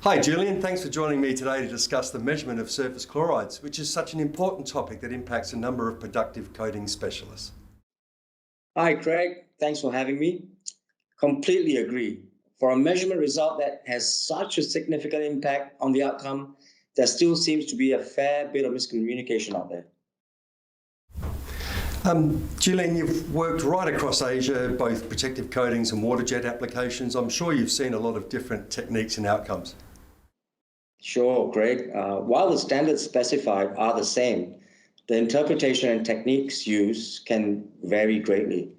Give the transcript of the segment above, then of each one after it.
Hi Julian, thanks for joining me today to discuss the measurement of surface chlorides, which is such an important topic that impacts a number of productive coating specialists. Hi Craig, thanks for having me. Completely agree. For a measurement result that has such a significant impact on the outcome, there still seems to be a fair bit of miscommunication out there. Julian, you've worked right across Asia, both protective coatings and water jet applications. I'm sure you've seen a lot of different techniques and outcomes. Sure, Craig. While the standards specified are the same, the interpretation and techniques used can vary greatly.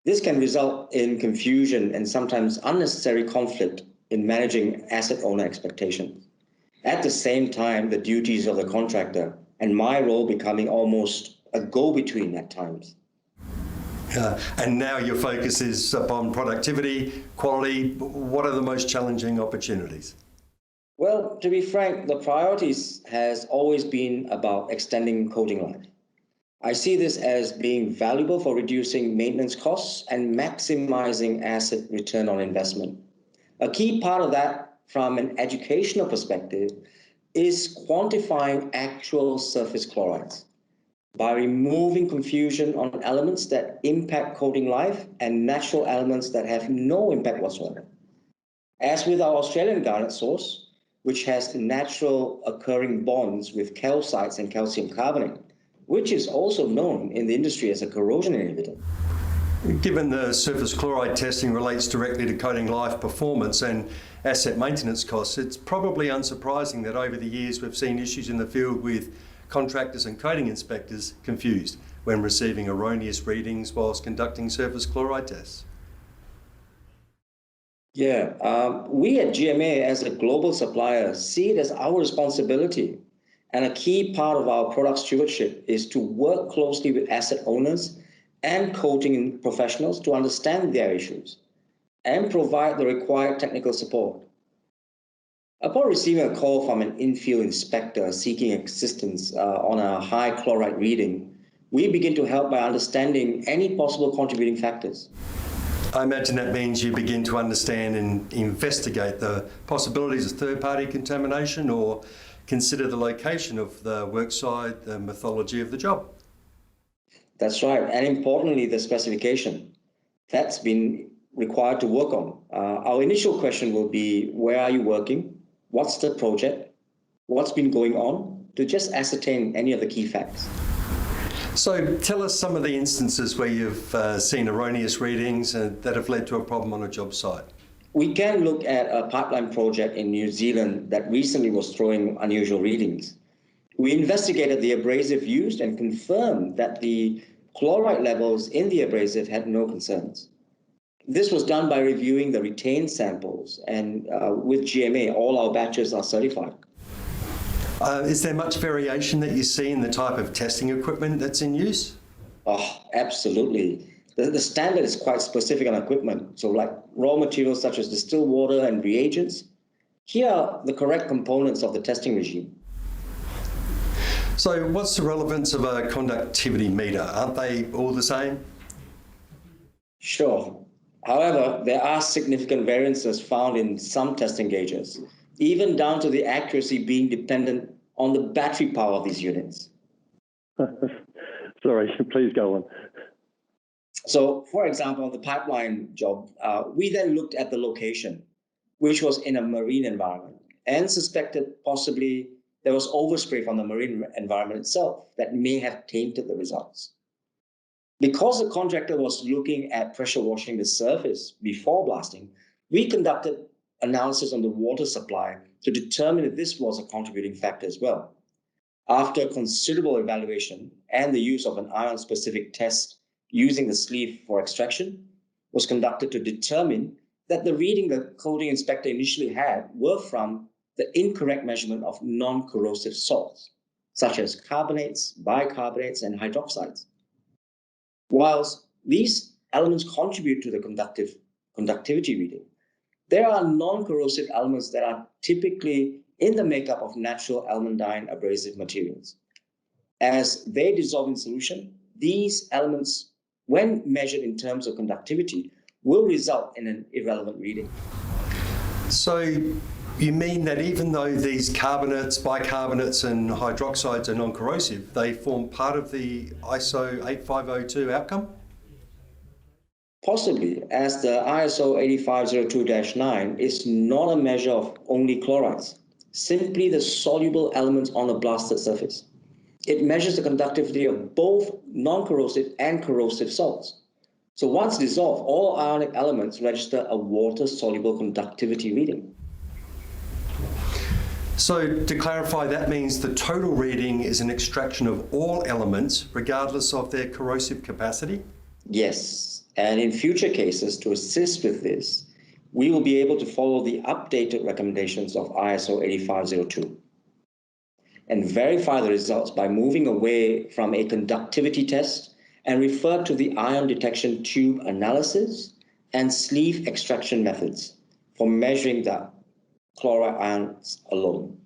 This can result in confusion and sometimes unnecessary conflict in managing asset owner expectations. At the same time, the duties of the contractor and my role becoming almost a go-between at times. And now your focus is upon productivity, quality. What are the most challenging opportunities? Well, to be frank, the priorities has always been about extending coating life. I see this as being valuable for reducing maintenance costs and maximizing asset return on investment. A key part of that from an educational perspective is quantifying actual surface chlorides by removing confusion on elements that impact coating life and natural elements that have no impact whatsoever. As with our Australian garnet source, which has natural occurring bonds with calcites and calcium carbonate, which is also known in the industry as a corrosion inhibitor. Given the surface chloride testing relates directly to coating life performance and asset maintenance costs, it's probably unsurprising that over the years we've seen issues in the field with contractors and coating inspectors confused when receiving erroneous readings whilst conducting surface chloride tests. Yeah, we at GMA as a global supplier see it as our responsibility, and a key part of our product stewardship is to work closely with asset owners and coating professionals to understand their issues and provide the required technical support. Upon receiving a call from an in-field inspector seeking assistance on a high chloride reading, we begin to help by understanding any possible contributing factors. I imagine that means you begin to understand and investigate the possibilities of third-party contamination or consider the location of the worksite, the methodology of the job. That's right, and importantly, the specification. That's been required to work on. Our initial question will be, where are you working? What's the project? What's been going on? To just ascertain any of the key facts. So tell us some of the instances where you've seen erroneous readings that have led to a problem on a job site. We can look at a pipeline project in New Zealand that recently was throwing unusual readings. We investigated the abrasive used and confirmed that the chloride levels in the abrasive had no concerns. This was done by reviewing the retained samples, and with GMA, all our batches are certified. Is there much variation that you see in the type of testing equipment that's in use? Oh, absolutely. The standard is quite specific on equipment. So like raw materials such as distilled water and reagents, here are the correct components of the testing regime. So what's the relevance of a conductivity meter? Aren't they all the same? Sure. However, there are significant variances found in some testing gauges, even down to the accuracy being dependent on the battery power of these units. Sorry, please go on. So, for example, the pipeline job, we then looked at the location, which was in a marine environment, and suspected possibly there was overspray from the marine environment itself that may have tainted the results. Because the contractor was looking at pressure washing the surface before blasting, we conducted analysis on the water supply to determine if this was a contributing factor as well. After considerable evaluation and the use of an ion-specific test using the sleeve for extraction was conducted to determine that the reading the coating inspector initially had were from the incorrect measurement of non-corrosive salts, such as carbonates, bicarbonates, and hydroxides. Whilst these elements contribute to the conductivity reading, there are non-corrosive elements that are typically in the makeup of natural almandine abrasive materials. As they dissolve in solution, these elements, when measured in terms of conductivity, will result in an irrelevant reading. So You mean that even though these carbonates, bicarbonates and hydroxides are non-corrosive, they form part of the ISO 8502 outcome? Possibly, as the ISO 8502-9 is not a measure of only chlorides, simply the soluble elements on a blasted surface. It measures the conductivity of both non-corrosive and corrosive salts. So once dissolved, all ionic elements register a water-soluble conductivity reading. So to clarify, that means the total reading is an extraction of all elements, regardless of their corrosive capacity? Yes, and in future cases, to assist with this, we will be able to follow the updated recommendations of ISO 8502 and verify the results by moving away from a conductivity test and refer to the ion detection tube analysis and sleeve extraction methods for measuring the chloride ions alone.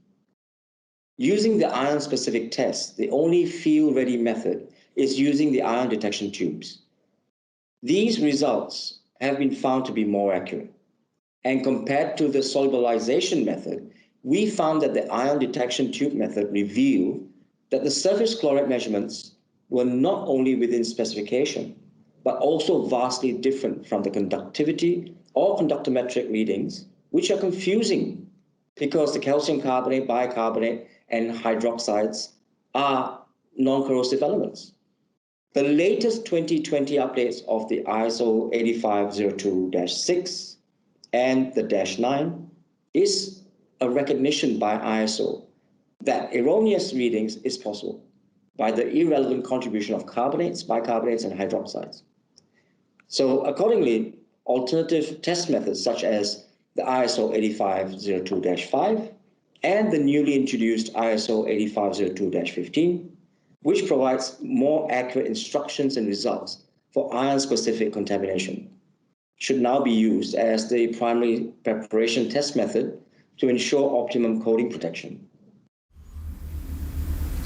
Using the ion-specific test, the only field-ready method is using the ion detection tubes. These results have been found to be more accurate. And compared to the solubilization method, we found that the ion detection tube method revealed that the surface chloride measurements were not only within specification, but also vastly different from the conductivity or conductometric readings, which are confusing because the calcium carbonate, bicarbonate, and hydroxides are non-corrosive elements. The latest 2020 updates of the ISO 8502-6 and the -9 is a recognition by ISO that erroneous readings is possible by the irrelevant contribution of carbonates, bicarbonates, and hydroxides. So accordingly, alternative test methods such as the ISO 8502-5 and the newly introduced ISO 8502-15, which provides more accurate instructions and results for ion-specific contamination, should now be used as the primary preparation test method to ensure optimum coating protection.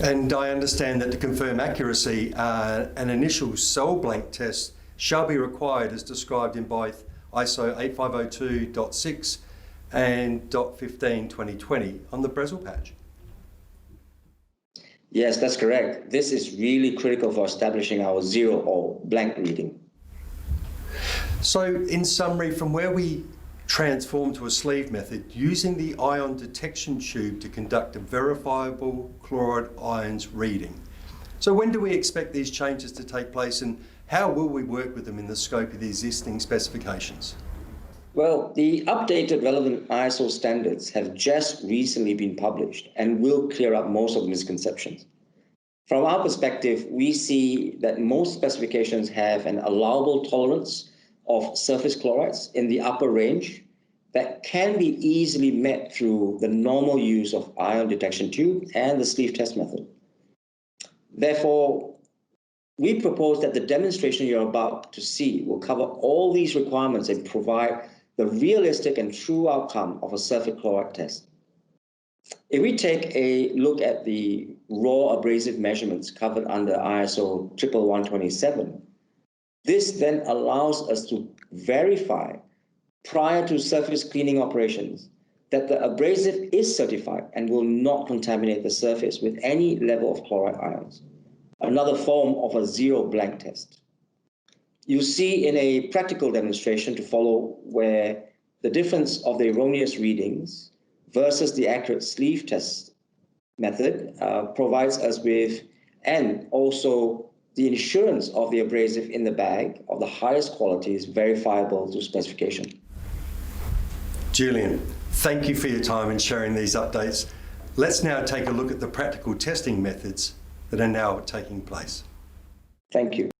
And I understand that to confirm accuracy, an initial cell blank test shall be required as described in both ISO 8502.6 and .15/2020 on the Bresel patch. Yes, that's correct. This is really critical for establishing our zero or blank reading. So in summary, from where we transform to a sleeve method, using the ion detection tube to conduct a verifiable chloride ions reading. So when do we expect these changes to take place, and how will we work with them in the scope of the existing specifications? Well, the updated relevant ISO standards have just recently been published and will clear up most of the misconceptions. From our perspective, we see that most specifications have an allowable tolerance of surface chlorides in the upper range that can be easily met through the normal use of ion detection tube and the sleeve test method. Therefore, we propose that the demonstration you're about to see will cover all these requirements and provide the realistic and true outcome of a surface chloride test. If we take a look at the raw abrasive measurements covered under ISO 11127, this then allows us to verify prior to surface cleaning operations that the abrasive is certified and will not contaminate the surface with any level of chloride ions, another form of a zero blank test. You see in a practical demonstration to follow where the difference of the erroneous readings versus the accurate sleeve test method provides us with, and also the insurance of the abrasive in the bag of the highest quality is verifiable to specification. Julian, thank you for your time in sharing these updates. Let's now take a look at the practical testing methods that are now taking place. Thank you.